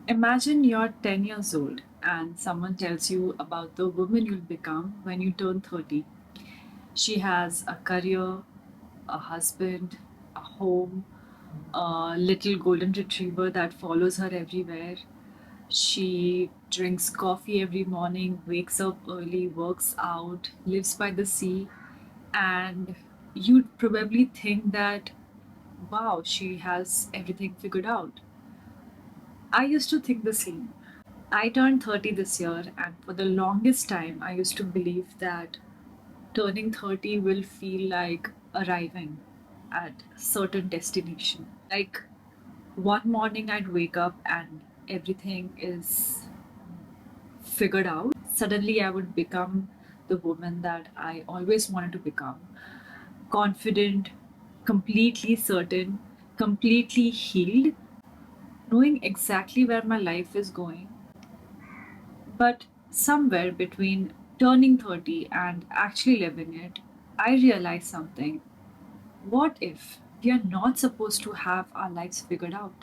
Imagine you're 10 years old and someone tells you about the woman you'll become when you turn 30. She has a career, a husband, a home, a little golden retriever that follows her everywhere. She drinks coffee every morning, wakes up early, works out, lives by the sea, and you'd probably think that, wow, she has everything figured out. I used to think the same. I turned 30 this year, and for the longest time, I used to believe that turning 30 will feel like arriving at a certain destination. Like one morning, I'd wake up and everything is figured out. Suddenly, I would become the woman that I always wanted to become, confident, completely certain, completely healed, knowing exactly where my life is going. But somewhere between turning 30 and actually living it, I realized something. What if we are not supposed to have our lives figured out?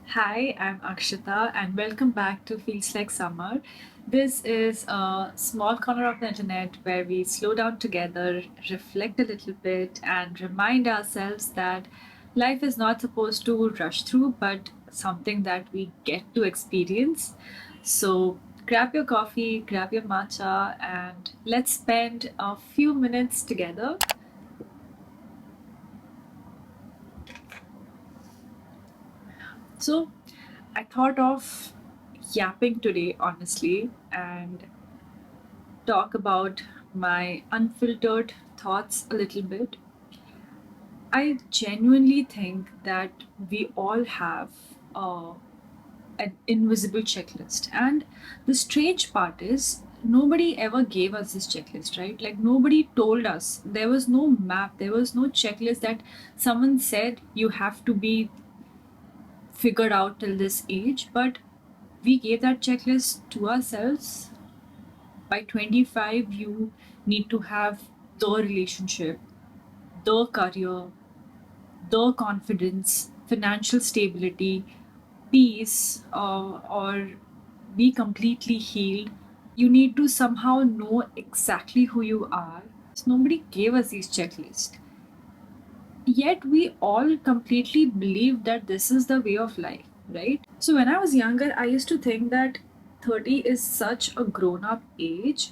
Hi, I'm Akshita, and welcome back to Feels Like Summer. This is a small corner of the internet where we slow down together, reflect a little bit, and remind ourselves that life is not supposed to rush through, but something that we get to experience. So, grab your coffee, grab your matcha, and let's spend a few minutes together. So, I thought of yapping today, honestly, and talk about my unfiltered thoughts a little bit. I genuinely think that we all have an invisible checklist. And the strange part is, nobody ever gave us this checklist, right? Like, nobody told us. There was no map, there was no checklist that someone said you have to be figured out till this age. But we gave that checklist to ourselves. By 25, you need to have the relationship, the career, the confidence, financial stability, peace, or be completely healed. You need to somehow know exactly who you are. So nobody gave us these checklists. Yet we all completely believe that this is the way of life, right? So when I was younger, I used to think that 30 is such a grown up age.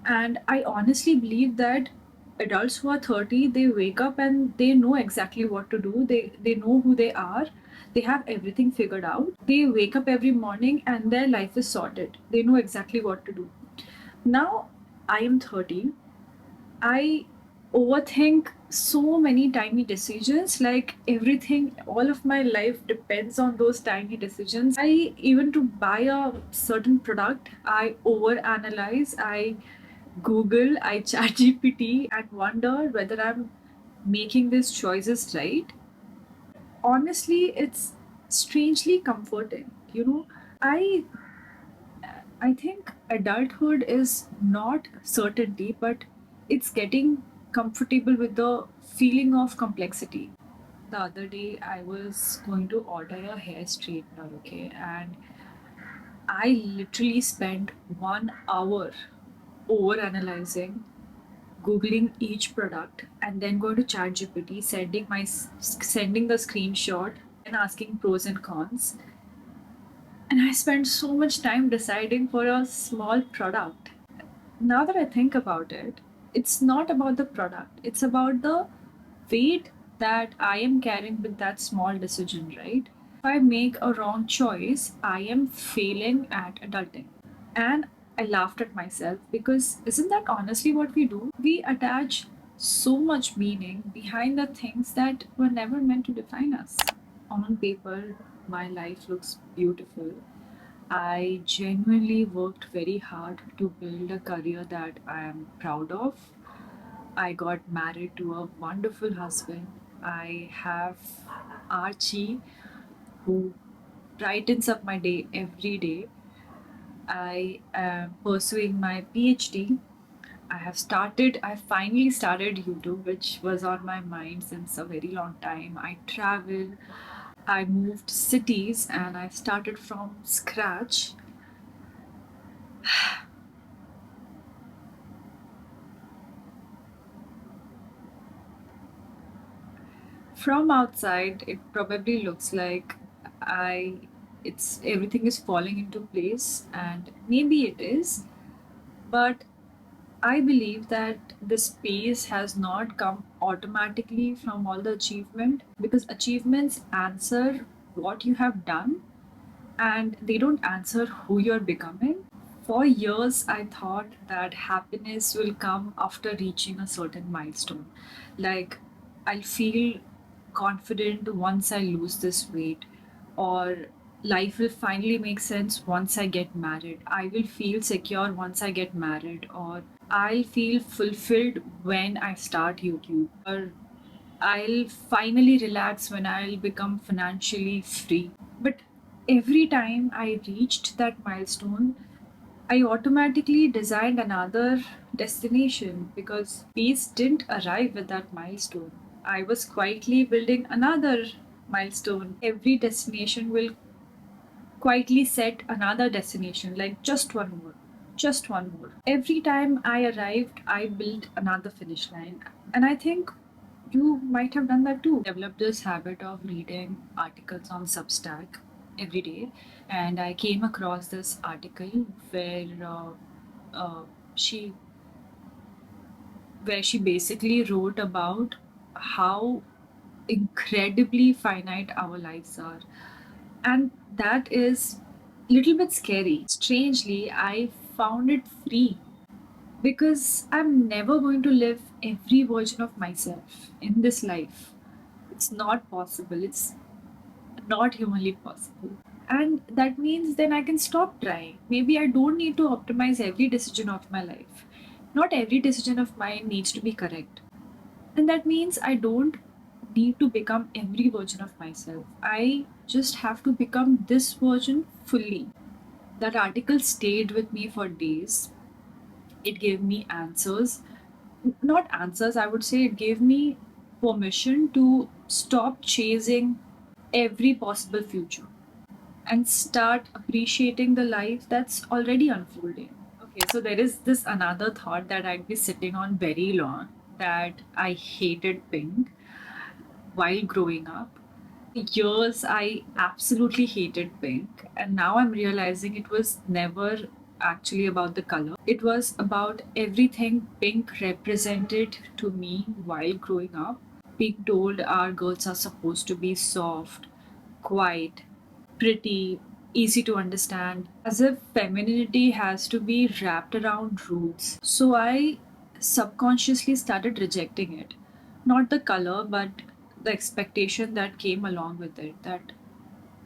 And I honestly believe that adults who are 30, they wake up and they know exactly what to do. They know who they are. They have everything figured out. They wake up every morning and their life is sorted. They know exactly what to do. Now I am 30. I overthink so many tiny decisions. Like everything, all of my life depends on those tiny decisions. I even to buy a certain product, I overanalyze, I Google, I chat GPT and wonder whether I'm making these choices right. Honestly, it's strangely comforting. I I think adulthood is not certainty, but it's getting comfortable with the feeling of complexity. The other day, I was going to order a hair straightener, okay, and I literally spent 1 hour over analyzing, googling each product, and then going to ChatGPT, sending the screenshot and asking pros and cons. And I spent so much time deciding for a small product. Now that I think about it, it's not about the product, it's about the weight that I am carrying with that small decision, right? If I make a wrong choice, I am failing at adulting. And I laughed at myself because isn't that honestly what we do? We attach so much meaning behind the things that were never meant to define us. On paper, my life looks beautiful. I genuinely worked very hard to build a career that I am proud of. I got married to a wonderful husband. I have Archie, who brightens up my day every day. I am pursuing my PhD. I finally started YouTube, which was on my mind since a very long time. I travel, I moved cities and I started from scratch. From outside, it probably looks like I it's everything is falling into place, and maybe it is, but I believe that this pace has not come automatically from all the achievement, because achievements answer what you have done and they don't answer who you're becoming. For years, I thought that happiness will come after reaching a certain milestone. Like, I'll feel confident once I lose this weight, or life will finally make sense once I get married. I will feel secure once I get married, or I'll feel fulfilled when I start YouTube, or I'll finally relax when I'll become financially free. But every time I reached that milestone, I automatically designed another destination because peace didn't arrive with that milestone. I was quietly building another milestone. Every destination will quietly set another destination, like just one more, just one more. Every time I arrived, I built another finish line. And I think you might have done that too. Developed this habit of reading articles on Substack every day, and I came across this article where uh, she she basically wrote about how incredibly finite our lives are, and that is little bit scary. Strangely, I found it free because I'm never going to live every version of myself in this life. It's not possible. It's not humanly possible. And that means then I can stop trying. Maybe I don't need to optimize every decision of my life. Not every decision of mine needs to be correct. And that means I don't need to become every version of myself. I just have to become this version fully. That article stayed with me for days. It gave me answers. Not answers, I would say it gave me permission to stop chasing every possible future and start appreciating the life that's already unfolding. Okay, so there is this another thought that I'd be sitting on very long, that I hated pink while growing up. Years I absolutely hated pink, and now I'm realizing it was never actually about the color. It was about everything pink represented to me while growing up. Pink told our girls are supposed to be soft, quiet, pretty, easy to understand, as if femininity has to be wrapped around rules. So I subconsciously started rejecting it. Not the color, but the expectation that came along with it, that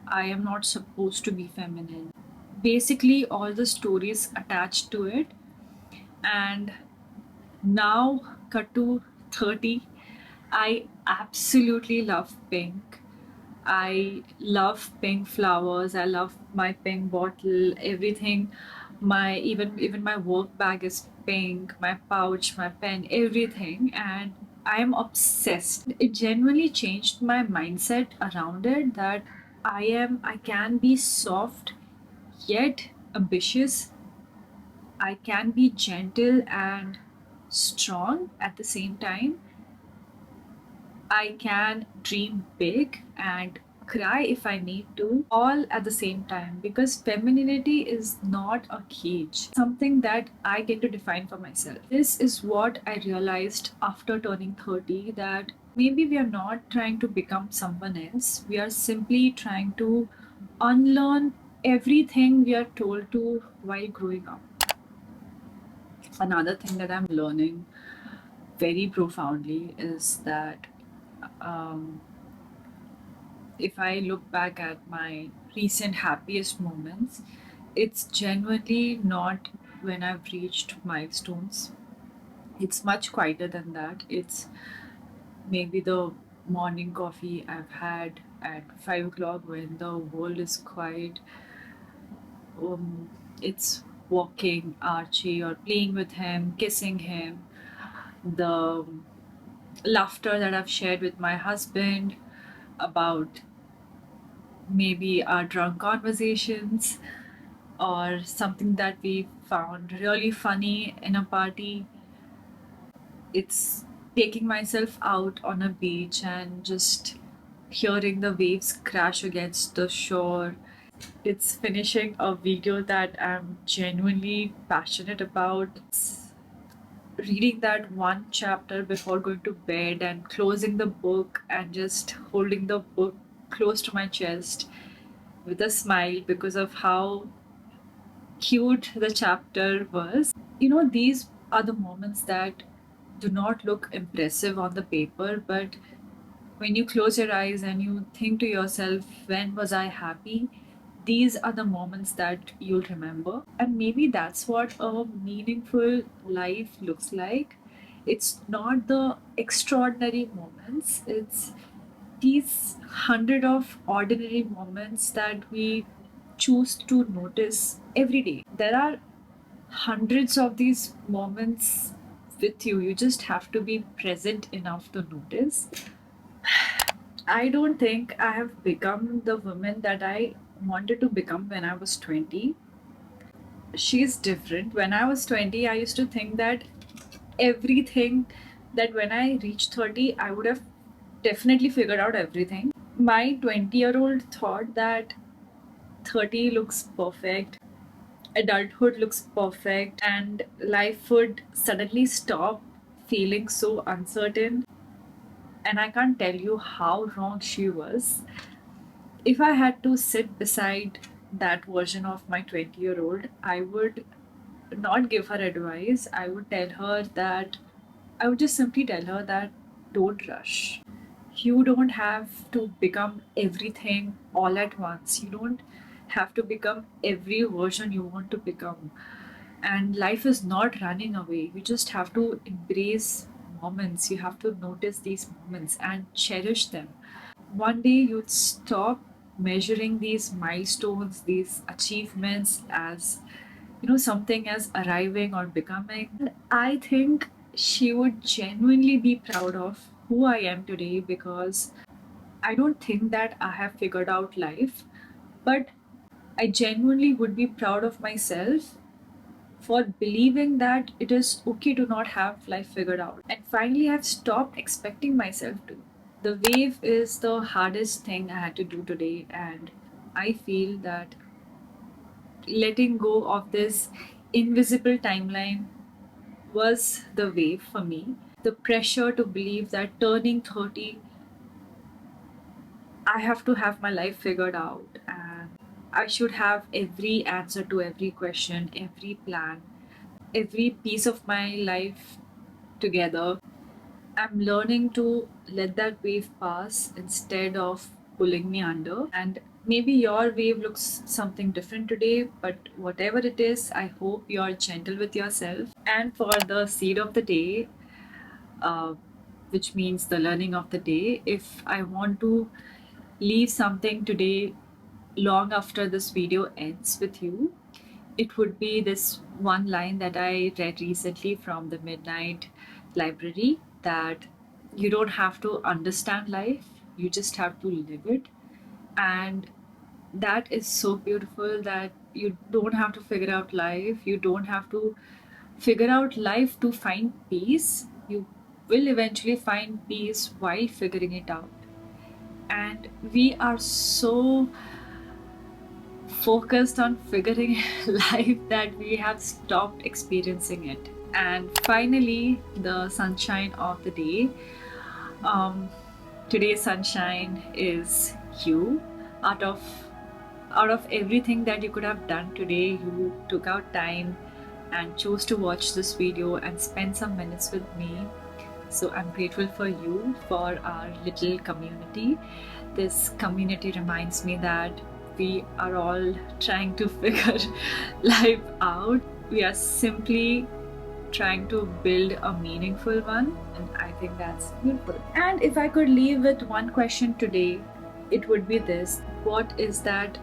I am not supposed to be feminine. Basically, all the stories attached to it. And now, cut to 30, I absolutely love pink. I love pink flowers. I love my pink bottle. Everything, my even my work bag is pink. My pouch, my pen, everything, and I am obsessed. It genuinely changed my mindset around it. That I can be soft yet ambitious. I can be gentle and strong at the same time. I can dream big and cry if I need to, all at the same time, because femininity is not a cage, something that I get to define for myself. This is what I realized after turning 30, that maybe we are not trying to become someone else, we are simply trying to unlearn everything we are told to while growing up. Another thing that I'm learning very profoundly is that um, if I look back at my recent happiest moments, it's genuinely not when I've reached milestones. It's much quieter than that. It's maybe the morning coffee I've had at 5 o'clock when the world is quiet. Um, it's walking Archie or playing with him, kissing him, the laughter that I've shared with my husband about maybe our drunk conversations, or something that we found really funny in a party. It's taking myself out on a beach and just hearing the waves crash against the shore. It's finishing a video that I'm genuinely passionate about. It's reading that one chapter before going to bed and closing the book and just holding the book close to my chest with a smile because of how cute the chapter was. These are the moments that do not look impressive on the paper, but when you close your eyes and you think to yourself, when was I happy? These are the moments that you'll remember. And maybe that's what a meaningful life looks like. It's not the extraordinary moments, it's these hundred of ordinary moments that we choose to notice every day. There are hundreds of these moments with you. You just have to be present enough to notice. I don't think I have become the woman that I wanted to become when I was 20. She's different. When I was 20, I used to think that everything, that when I reached 30, I would have definitely figured out everything. My 20-year-old thought that 30 looks perfect, adulthood looks perfect, and life would suddenly stop feeling so uncertain. And I can't tell you how wrong she was. If I had to sit beside that version of my 20-year-old, I would not give her advice. I would just simply tell her that don't rush. You don't have to become everything all at once. You don't have to become every version you want to become. And life is not running away. You just have to embrace moments. You have to notice these moments and cherish them. One day you'd stop measuring these milestones, these achievements as something as arriving or becoming. I think she would genuinely be proud of who I am today, because I don't think that I have figured out life, but I genuinely would be proud of myself for believing that it is okay to not have life figured out. And finally, I've stopped expecting myself to. The wave is the hardest thing I had to do today, and I feel that letting go of this invisible timeline was the wave for me. The pressure to believe that turning 30, I have to have my life figured out and I should have every answer to every question, every plan, every piece of my life together. I'm learning to let that wave pass instead of pulling me under. And maybe your wave looks something different today, but whatever it is, I hope you're gentle with yourself. And for the seed of the day, uh, which means the learning of the day, if I want to leave something today long after this video ends with you, it would be this one line that I read recently from the Midnight Library, that you don't have to understand life, you just have to live it. And that is so beautiful, that you don't have to figure out life, you don't have to figure out life to find peace. You will eventually find peace while figuring it out. And we are so focused on figuring life that we have stopped experiencing it. And finally, the sunshine of the day. Um, Today's sunshine is you. Out of everything that you could have done today, you took out time and chose to watch this video and spend some minutes with me. So I'm grateful for you, for our little community. This community reminds me that we are all trying to figure life out. We are simply trying to build a meaningful one, and I think that's beautiful. And if I could leave with one question today, it would be this: what is that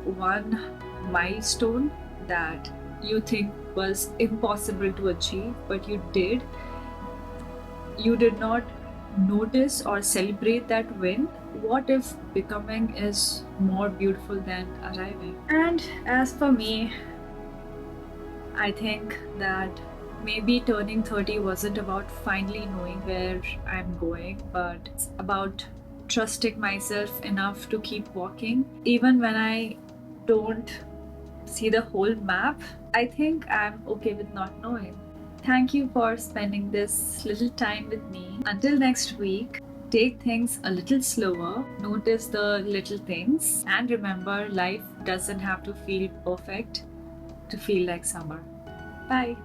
one milestone that you think was impossible to achieve, but you did? You did not notice or celebrate that win? What if becoming is more beautiful than arriving? And as for me, I think that maybe turning 30 wasn't about finally knowing where I'm going, but it's about trusting myself enough to keep walking. Even when I don't see the whole map, I think I'm okay with not knowing. Thank you for spending this little time with me. Until next week, take things a little slower, notice the little things, and remember life doesn't have to feel perfect to feel like summer. Bye.